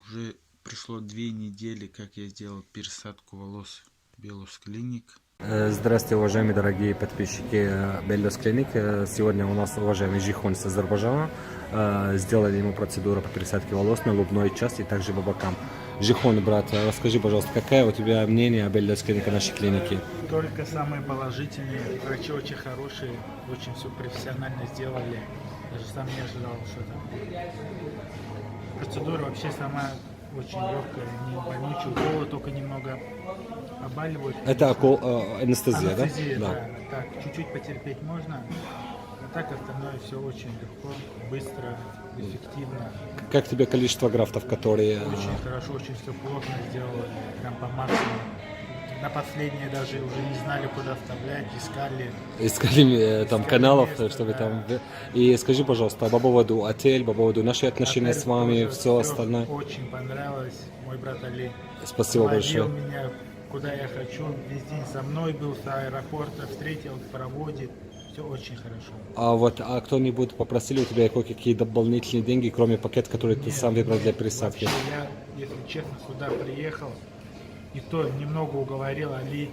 Уже прошло 2 недели, как я сделал пересадку волос Белус Клиник. Здравствуйте, уважаемые дорогие подписчики Беллос Клиник. Сегодня у нас уважаемый Жихон с Азербайджана. Сделали ему процедуру по пересадке волос на лобной части и также по бокам. Жихон, брат, расскажи, пожалуйста, какое у тебя мнение о Беллос Клинике, нашей клинике? Только самые положительные. Врачи очень хорошие, очень все профессионально сделали. Даже сам не ожидал, что там. Процедура вообще сама очень легкая, не вонючая. Уколы только немного обаливают. Это анестезия, да? Анестезия, да. Так, чуть-чуть потерпеть можно. А так остальное все очень легко, быстро, эффективно. Как тебе количество графтов, которые... Очень хорошо, очень все плотно сделали, прям по максимуму. На последнее даже уже не знали, куда вставлять, Искали там Искали каналов, место, чтобы да. там... И скажи, пожалуйста, по поводу отель, по поводу наших отношений Отель с вами, тоже все остальное. очень понравилось. Мой брат Али Спасибо водил большое. меня куда я хочу, весь день со мной был, с аэропорта встретил, проводит. Все очень хорошо. А кто-нибудь попросили у тебя какие дополнительные деньги, кроме пакета, который ты Нет, сам выбрал для нет, пересадки? вообще я, если честно, сюда приехал, и то немного уговорил Али,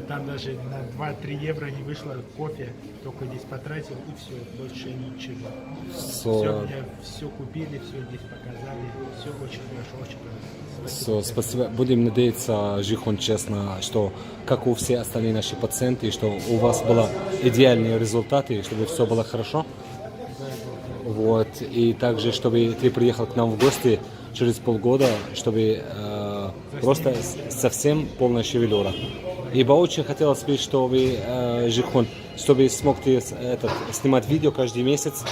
там даже на 2-3 евро не вышло кофе, только здесь потратил и все, больше ничего. Все, мне все купили, все здесь показали, все очень хорошо, очень хорошо. Спасибо. Будем надеяться, Жихон, честно, что как у всех остальных наших пациентов, что у вас были идеальные результаты, чтобы все было хорошо. Вот. И также, чтобы ты приехал к нам в гости через полгода, чтобы просто совсем полная шевелюра. Ибо очень хотелось бы, чтобы Жихон, чтобы смог ты снимать видео каждый месяц,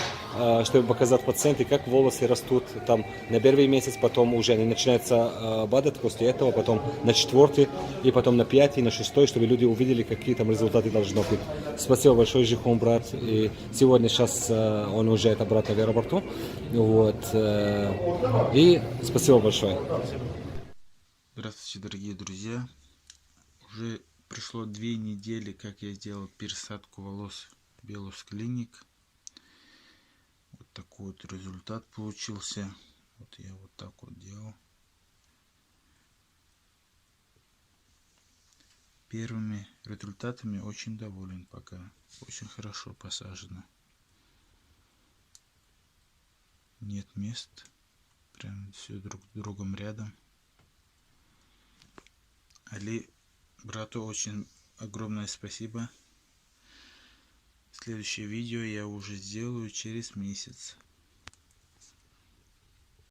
чтобы показать пациенту, как волосы растут там на первый месяц, потом уже они начинаются падать после этого, потом на 4-й, и потом на 5-й, на 6-й, чтобы люди увидели, какие там результаты должны быть. Спасибо большое, Жихон, брат. И сегодня сейчас он уезжает обратно в аэропорту. Вот. И спасибо большое. Здравствуйте, дорогие друзья. Уже прошло 2 недели, как я сделал пересадку волос Белус Клиник. Вот такой вот результат получился. Вот я вот так вот делал. Первыми результатами очень доволен пока. Очень хорошо посажено. Нет мест. Прям все друг с другом рядом. Али, брату очень огромное спасибо. Следующее видео я уже сделаю через месяц.